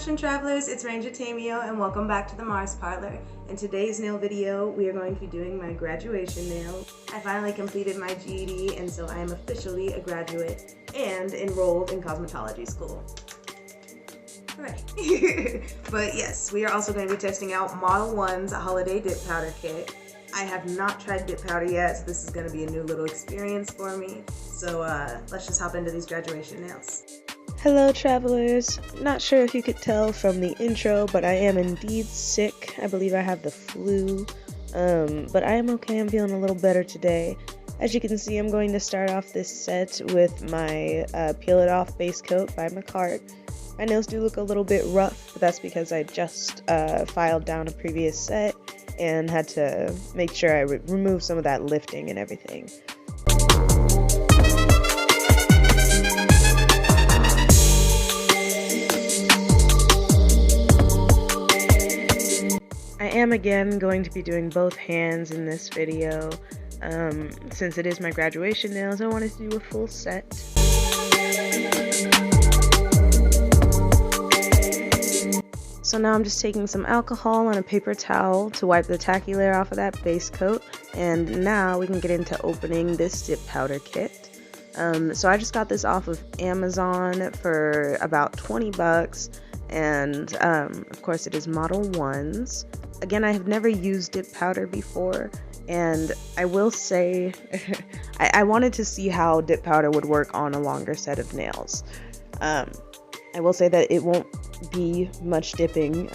Fashion Travelers, it's Ranger Tamio and welcome back to the Mars Parlor. In today's nail video, we are going to be doing my graduation nail. I finally completed my GED and so I am officially a graduate and enrolled in cosmetology school. Hooray. But yes, we are also going to be testing out Modelones Holiday Dip Powder Kit. I have not tried dip powder yet, so this is going to be a new little experience for me. So let's just hop into these graduation nails. Hello travelers, not sure if you could tell from the intro, but I am indeed sick. I believe I have the flu, but I am okay. I'm feeling a little better today. As you can see, I'm going to start off this set with my Peel It Off base coat by Macart. My nails do look a little bit rough, but that's because I just filed down a previous set and had to make sure I remove some of that lifting and everything. I am again going to be doing both hands in this video. Since it is my graduation nails, I wanted to do a full set. So now I'm just taking some alcohol and a paper towel to wipe the tacky layer off of that base coat, and now we can get into opening this dip powder kit. So I just got this off of Amazon for about 20 bucks, and of course it is Modelones. Again, I have never used dip powder before, and I will say I wanted to see how dip powder would work on a longer set of nails. I will say that it won't be much dipping.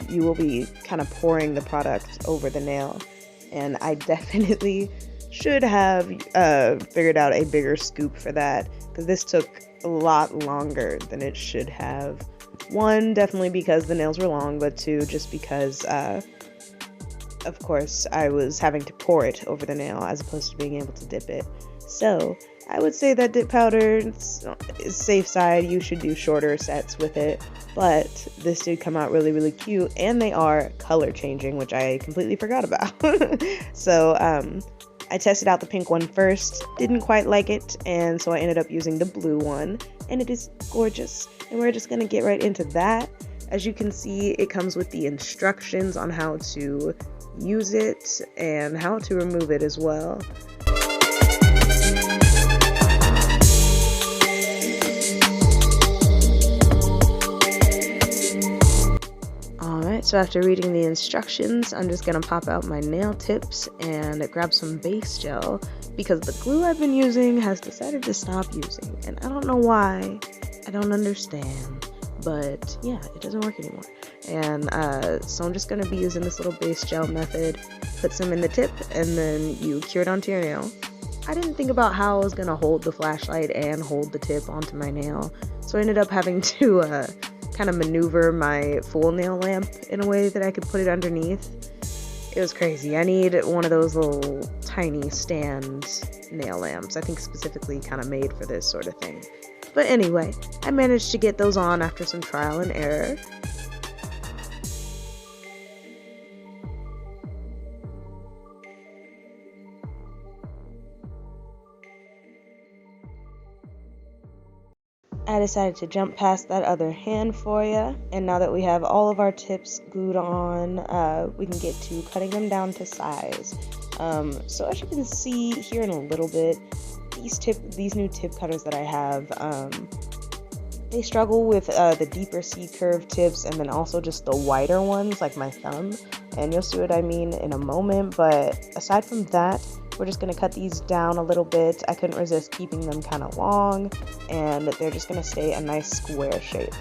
You will be kind of pouring the product over the nail, and I definitely should have figured out a bigger scoop for that, because this took a lot longer than it should have. One, definitely because the nails were long, but two, just because of course I was having to pour it over the nail as opposed to being able to dip it. So I would say that dip powder is safe side. You should do shorter sets with it, but this did come out really, really cute, and they are color changing, which I completely forgot about. So I tested out the pink one first, didn't quite like it, and so I ended up using the blue one, and it is gorgeous. And we're just gonna get right into that. As you can see, it comes with the instructions on how to use it and how to remove it as well. Alright, so after reading the instructions, I'm just gonna pop out my nail tips and grab some base gel, because the glue I've been using has decided to stop using, and I don't know why. I don't understand, but yeah, it doesn't work anymore. And so I'm just gonna be using this little base gel method. Put some in the tip and then you cure it onto your nail. I didn't think about how I was gonna hold the flashlight and hold the tip onto my nail, so I ended up having to kind of maneuver my full nail lamp in a way that I could put it underneath. It was crazy. I need one of those little tiny stand nail lamps, I think specifically kind of made for this sort of thing. But anyway, I managed to get those on after some trial and error. I decided to jump past that other hand for you, and now that we have all of our tips glued on, we can get to cutting them down to size. So as you can see here in a little bit, these new tip cutters that I have, they struggle with the deeper C-curve tips, and then also just the wider ones like my thumb, and you'll see what I mean in a moment. But aside from that, we're just going to cut these down a little bit. I couldn't resist keeping them kind of long, and they're just going to stay a nice square shape.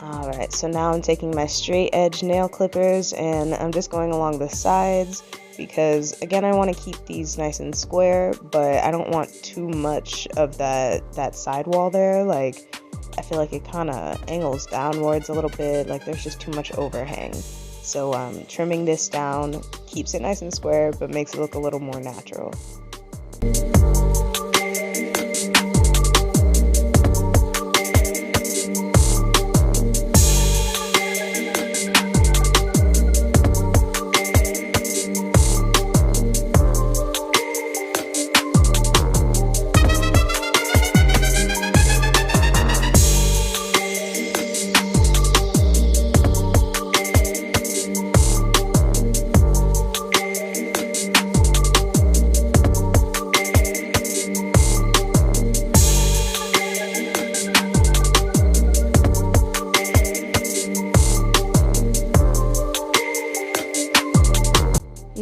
Alright, so now I'm taking my straight edge nail clippers and I'm just going along the sides, because again, I want to keep these nice and square, but I don't want too much of that sidewall there. Like, I feel like it kind of angles downwards a little bit, like there's just too much overhang. So trimming this down keeps it nice and square, but makes it look a little more natural.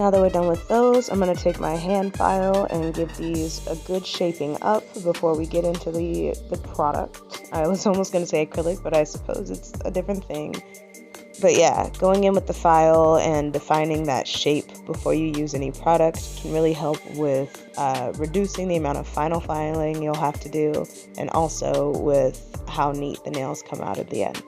Now that we're done with those, I'm going to take my hand file and give these a good shaping up before we get into the product. I was almost going to say acrylic, but I suppose it's a different thing. But yeah, going in with the file and defining that shape before you use any product can really help with reducing the amount of final filing you'll have to do, and also with how neat the nails come out at the end.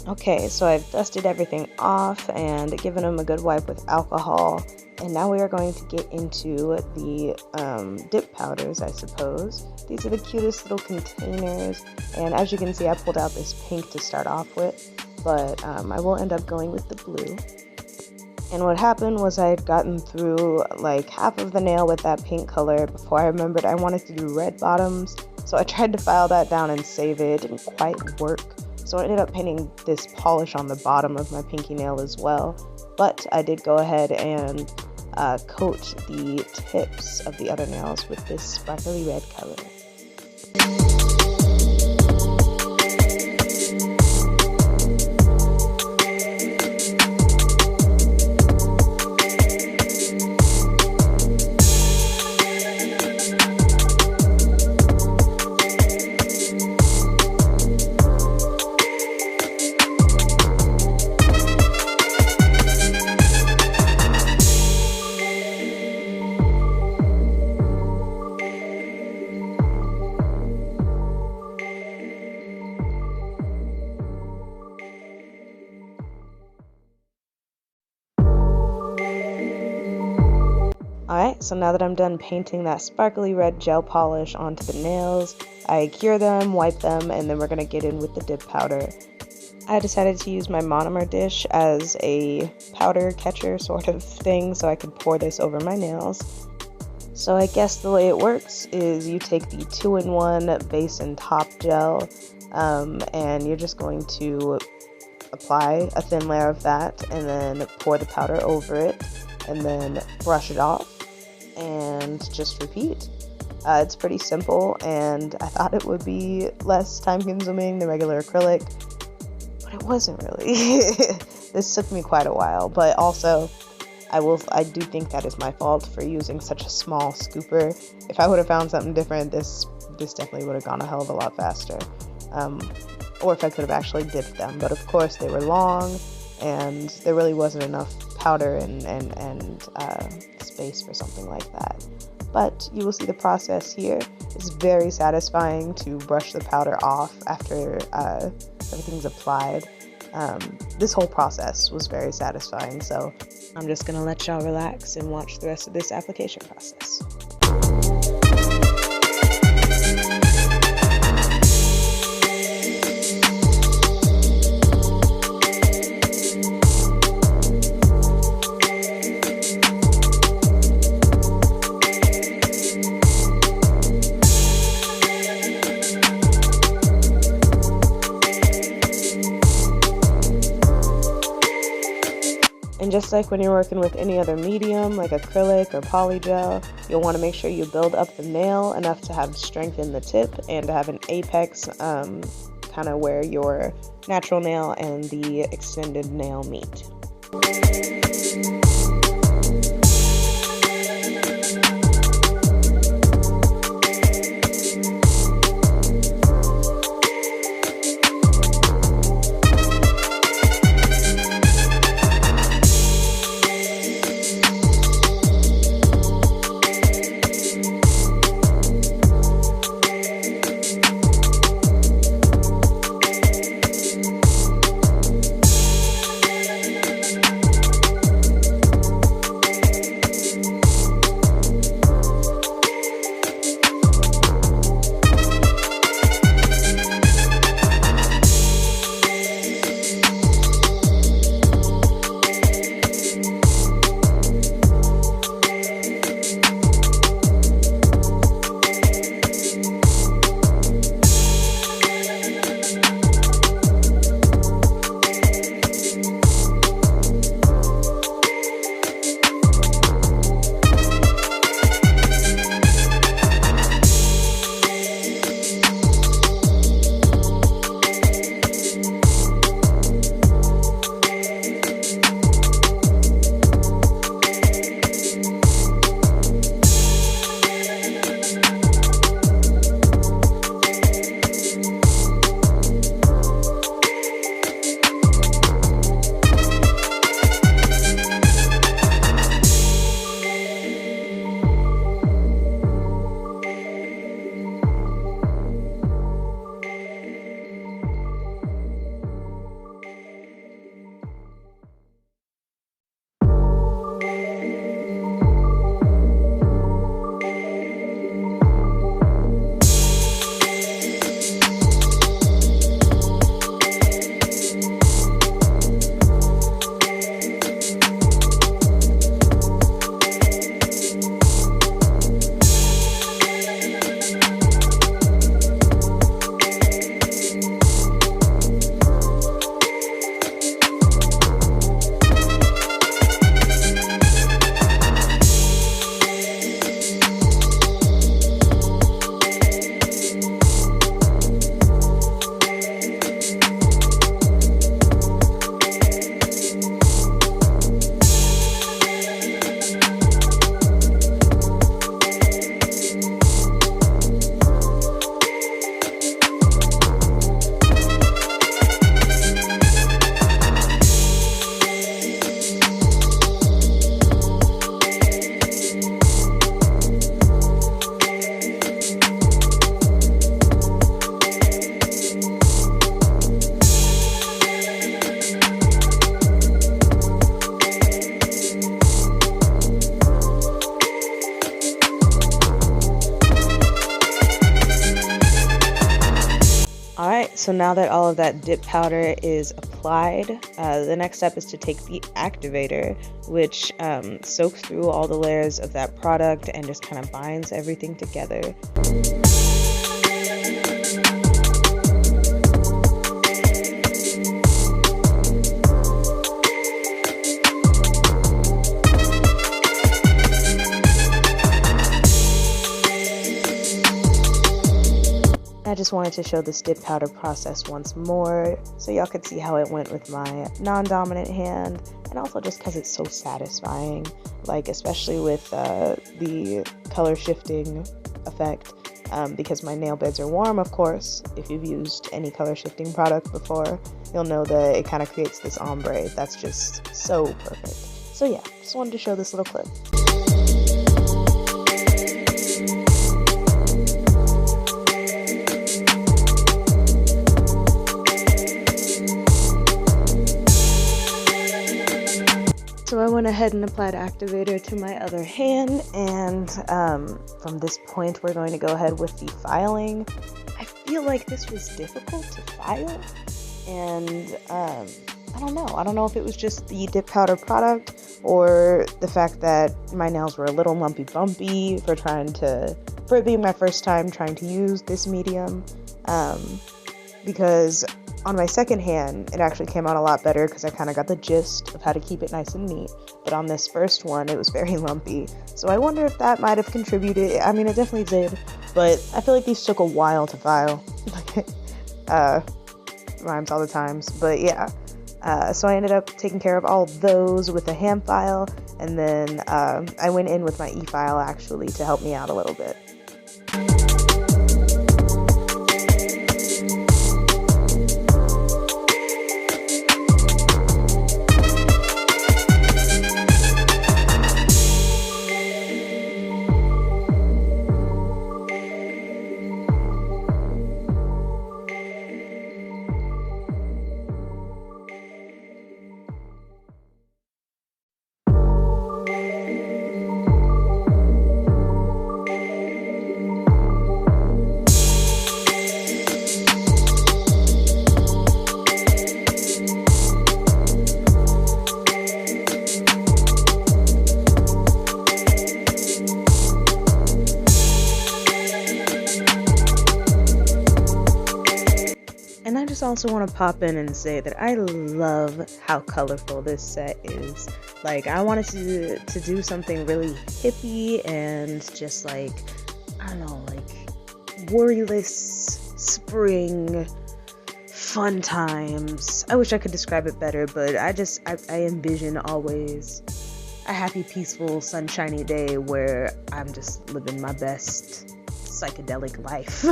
Okay, so I've dusted everything off and given them a good wipe with alcohol, and now we are going to get into the dip powders, I suppose. These are the cutest little containers, and as you can see, I pulled out this pink to start off with, but I will end up going with the blue. And what happened was I had gotten through like half of the nail with that pink color before I remembered I wanted to do red bottoms, so I tried to file that down and save it. It didn't quite work. So I ended up painting this polish on the bottom of my pinky nail as well, but I did go ahead and coat the tips of the other nails with this sparkly red color. Alright, so now that I'm done painting that sparkly red gel polish onto the nails, I cure them, wipe them, and then we're going to get in with the dip powder. I decided to use my monomer dish as a powder catcher sort of thing so I could pour this over my nails. So I guess the way it works is you take the 2-in-1 base and top gel, and you're just going to apply a thin layer of that and then pour the powder over it and then brush it off and just repeat. It's pretty simple, and I thought it would be less time consuming than regular acrylic, but it wasn't really. This took me quite a while, but also I do think that is my fault for using such a small scooper. If I would have found something different, this definitely would have gone a hell of a lot faster. Or if I could have actually dipped them, but of course they were long and there really wasn't enough powder and space for something like that. But you will see the process here. It's very satisfying to brush the powder off after everything's applied. This whole process was very satisfying, so I'm just gonna let y'all relax and watch the rest of this application process. And just like when you're working with any other medium, like acrylic or polygel, you'll want to make sure you build up the nail enough to have strength in the tip and to have an apex kind of where your natural nail and the extended nail meet. so now that all of that dip powder is applied, the next step is to take the activator, which soaks through all the layers of that product and just kind of binds everything together. I just wanted to show this dip powder process once more so y'all could see how it went with my non-dominant hand, and also just because it's so satisfying, like especially with the color shifting effect, because my nail beds are warm, of course. If you've used any color shifting product before, you'll know that it kind of creates this ombre that's just so perfect. So yeah, just wanted to show this little clip. So I went ahead and applied activator to my other hand, and from this point we're going to go ahead with the filing. I feel like this was difficult to file, and I don't know if it was just the dip powder product or the fact that my nails were a little lumpy bumpy for it being my first time trying to use this medium, because on my second hand, it actually came out a lot better because I kind of got the gist of how to keep it nice and neat. But on this first one, it was very lumpy. So I wonder if that might have contributed. I mean, it definitely did, but I feel like these took a while to file. Rhymes all the times, but yeah. So I ended up taking care of all of those with a hand file, and then I went in with my e-file actually to help me out a little bit. And I just also want to pop in and say that I love how colorful this set is. Like, I wanted to do something really hippie and just like, I don't know, like worryless spring fun times. I wish I could describe it better, but I envision always a happy, peaceful, sunshiny day where I'm just living my best psychedelic life.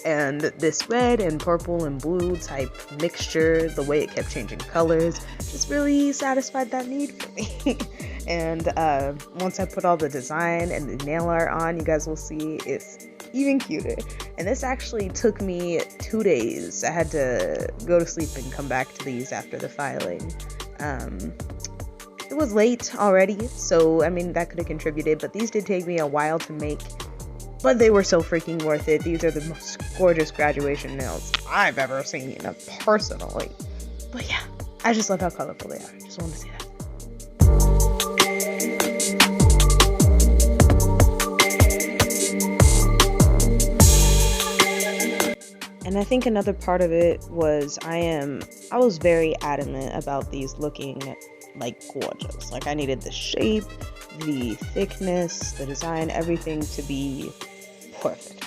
And this red and purple and blue type mixture, the way it kept changing colors, just really satisfied that need for me. And once I put all the design and the nail art on, you guys will see it's even cuter. And this actually took me 2 days. I had to go to sleep and come back to these after the filing. It was late already, so I mean that could have contributed, but these did take me a while to make. But they were so freaking worth it. These are the most gorgeous graduation nails I've ever seen, personally. But yeah, I just love how colorful they are. I just wanted to say that. And I think another part of it was I was very adamant about these looking like gorgeous. Like, I needed the shape, the thickness, the design, everything to be perfect.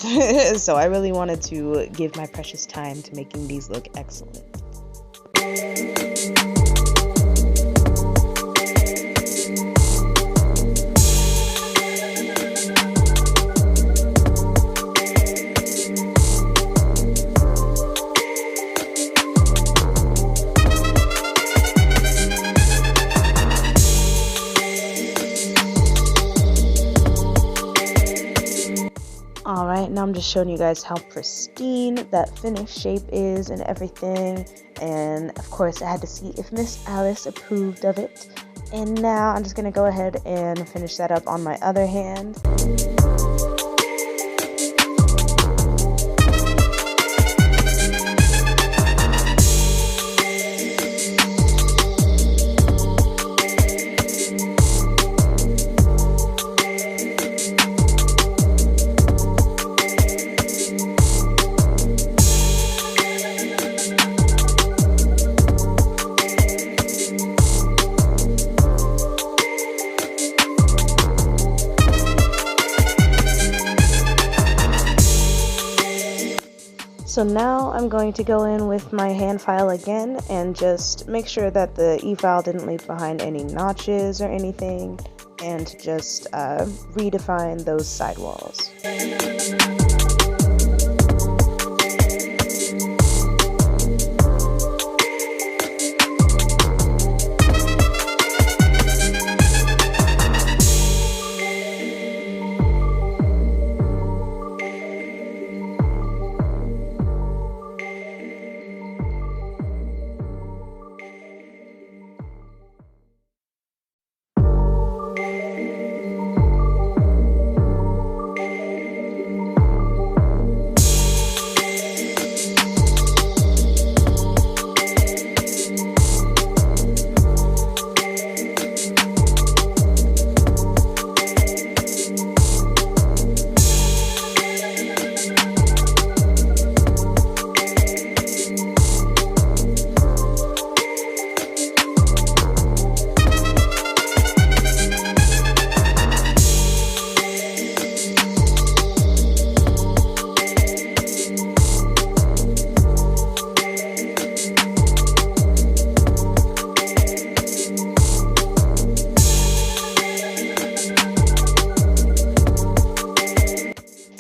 So I really wanted to give my precious time to making these look excellent. Alright, now I'm just showing you guys how pristine that finished shape is and everything. And of course I had to see if Miss Alice approved of it. And now I'm just going to go ahead and finish that up on my other hand. So now I'm going to go in with my hand file again and just make sure that the e-file didn't leave behind any notches or anything, and just redefine those sidewalls.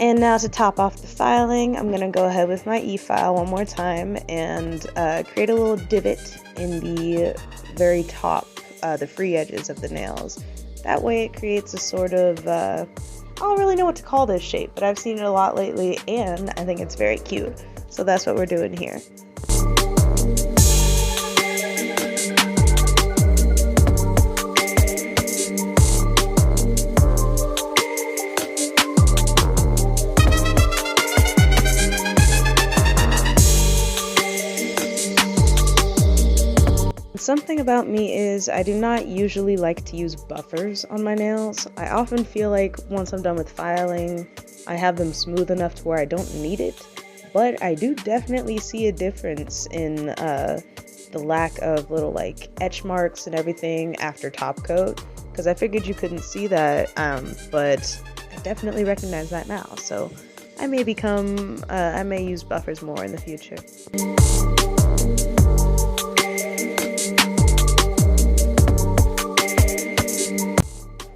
And now to top off the filing, I'm going to go ahead with my e-file one more time and create a little divot in the very top, the free edges of the nails. That way it creates a sort of, I don't really know what to call this shape, but I've seen it a lot lately and I think it's very cute. So that's what we're doing here. Something about me is I do not usually like to use buffers on my nails. I often feel like once I'm done with filing, I have them smooth enough to where I don't need it. But I do definitely see a difference in the lack of little like etch marks and everything after top coat. Because I figured you couldn't see that, but I definitely recognize that now. So I may use buffers more in the future.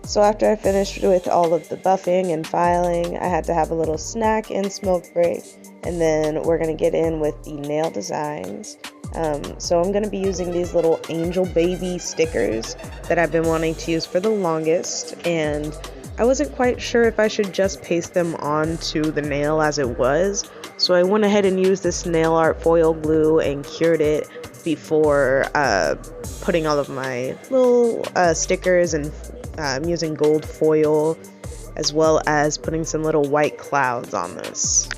So after I finished with all of the buffing and filing, I had to have a little snack and smoke break, and then we're going to get in with the nail designs. So I'm going to be using these little angel baby stickers that I've been wanting to use for the longest, and I wasn't quite sure if I should just paste them onto the nail as it was, so I went ahead and used this nail art foil glue and cured it before putting all of my little stickers, and I'm using gold foil as well as putting some little white clouds on this.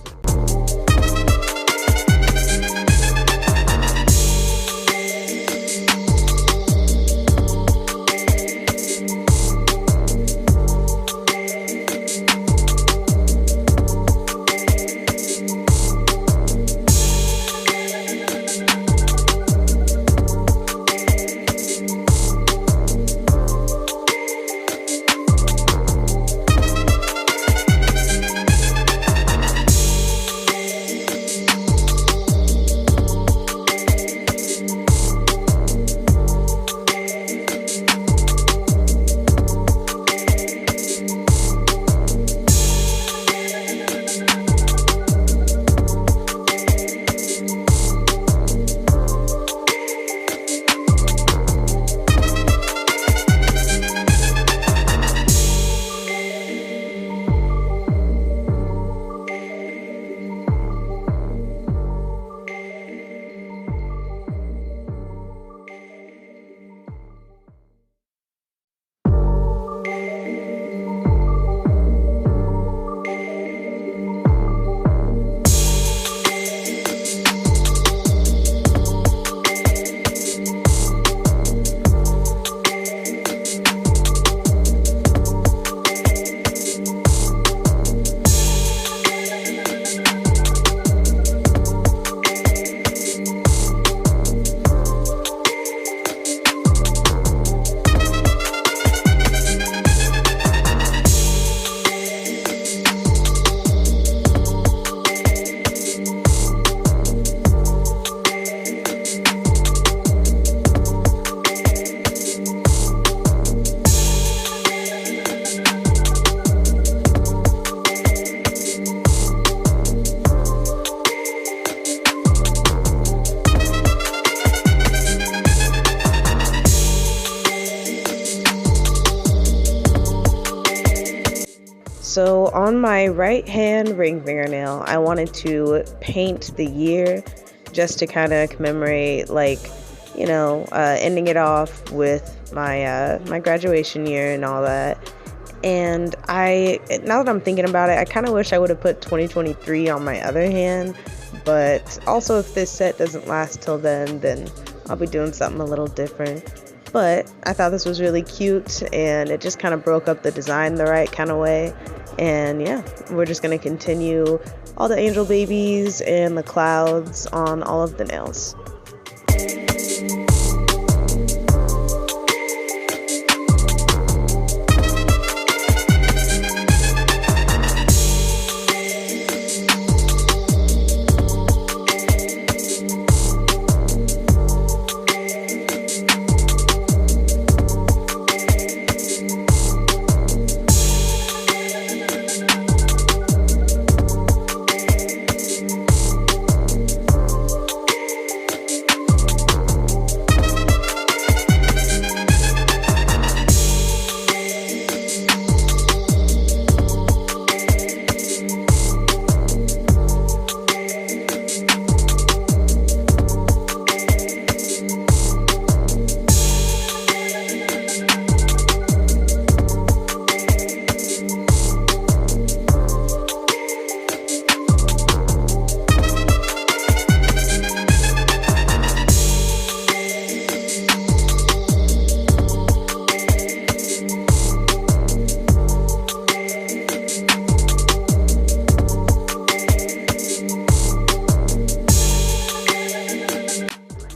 So on my right hand ring fingernail, I wanted to paint the year just to kind of commemorate, like, ending it off with my my graduation year and all that. And now that I'm thinking about it, I kind of wish I would have put 2023 on my other hand. But also, if this set doesn't last till then I'll be doing something a little different. But I thought this was really cute, and it just kind of broke up the design the right kind of way. And yeah, we're just going to continue all the angel babies and the clouds on all of the nails.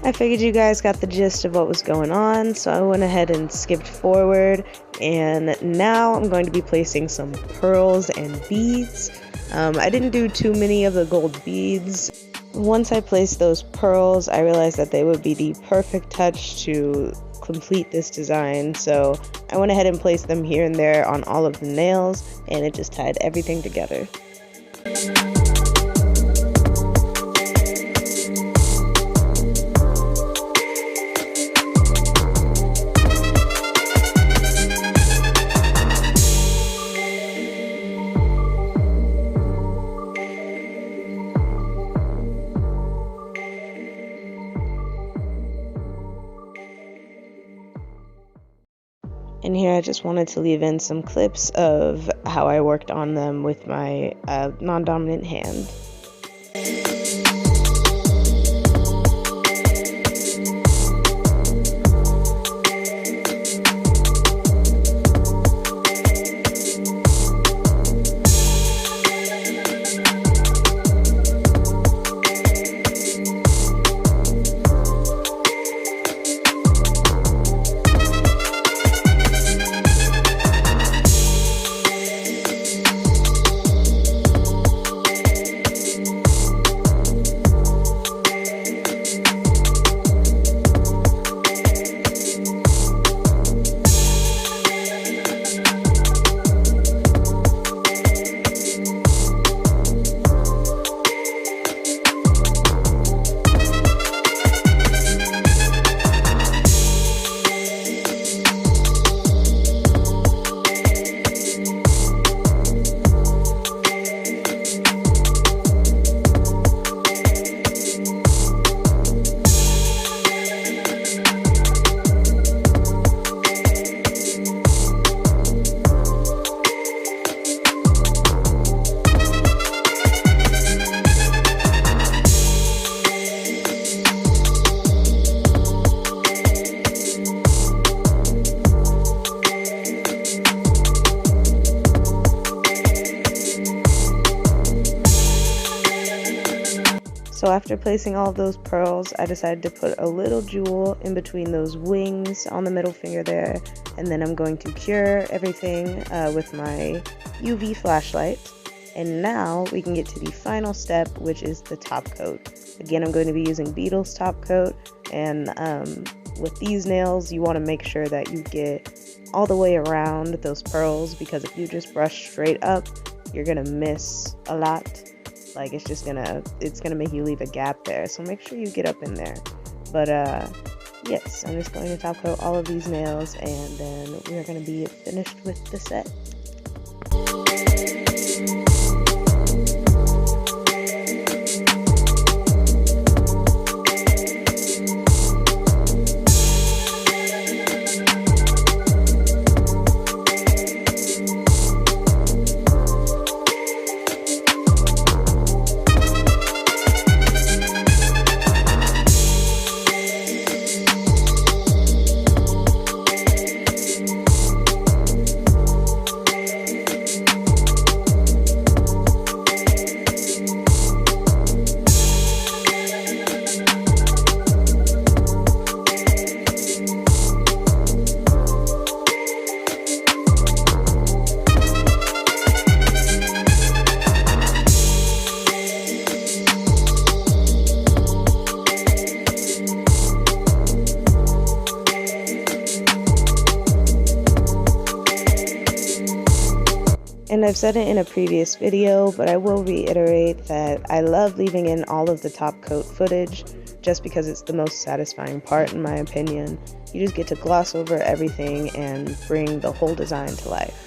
I figured you guys got the gist of what was going on, so I went ahead and skipped forward, and now I'm going to be placing some pearls and beads. I didn't do too many of the gold beads. Once I placed those pearls, I realized that they would be the perfect touch to complete this design, so I went ahead and placed them here and there on all of the nails, and it just tied everything together. And here I just wanted to leave in some clips of how I worked on them with my non-dominant hand. So after placing all of those pearls, I decided to put a little jewel in between those wings on the middle finger there, and then I'm going to cure everything with my UV flashlight. And now we can get to the final step, which is the top coat. Again, I'm going to be using Beetle's top coat, and with these nails, you want to make sure that you get all the way around those pearls, because if you just brush straight up, you're gonna miss a lot. Like it's gonna make you leave a gap there, so make sure you get up in there. But yes, I'm just going to top coat all of these nails, and then we're gonna be finished with the set. I've said it in a previous video, but I will reiterate that I love leaving in all of the top coat footage just because it's the most satisfying part in my opinion. You just get to gloss over everything and bring the whole design to life.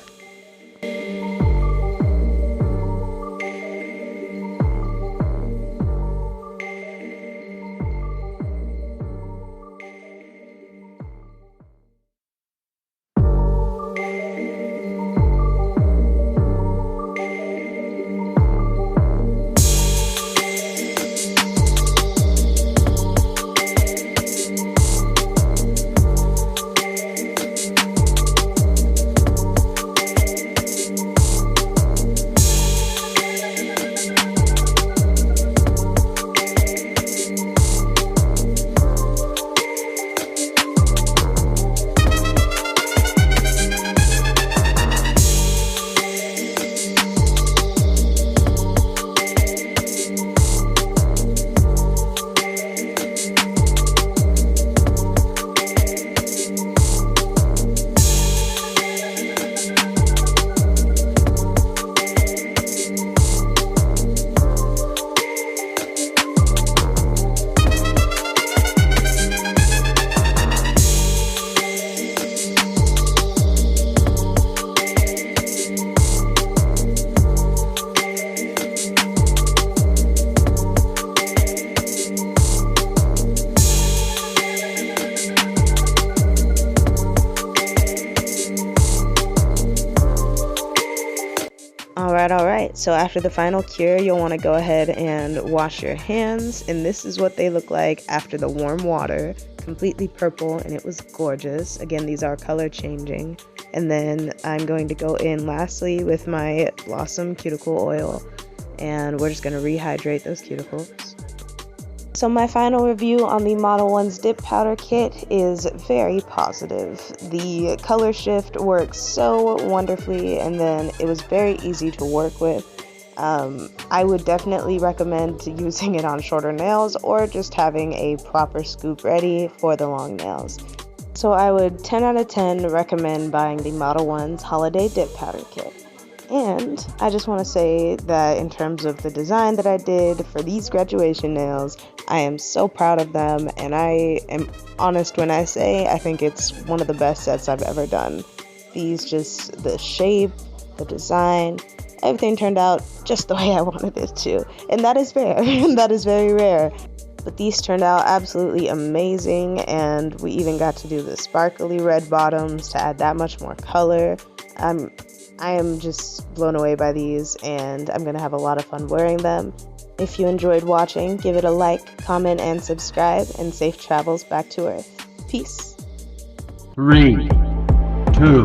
Alright, so after the final cure, you'll want to go ahead and wash your hands, and this is what they look like after the warm water. Completely purple, and it was gorgeous. Again, these are color changing. And then I'm going to go in lastly with my Blossom cuticle oil, and we're just going to rehydrate those cuticles. So my final review on the Modelones dip powder kit is very positive. The color shift works so wonderfully, and then it was very easy to work with. I would definitely recommend using it on shorter nails or just having a proper scoop ready for the long nails. So I would 10 out of 10 recommend buying the Modelones Holiday Dip Powder Kit. And I just want to say that in terms of the design that I did for these graduation nails, I am so proud of them, and I am honest when I say I think it's one of the best sets I've ever done. These just, the shape, the design, everything turned out just the way I wanted it to. And that is rare, that is very rare. But these turned out absolutely amazing, and we even got to do the sparkly red bottoms to add that much more color. I am just blown away by these, and I'm going to have a lot of fun wearing them. If you enjoyed watching, give it a like, comment, and subscribe, and safe travels back to Earth. Peace. 3, 2,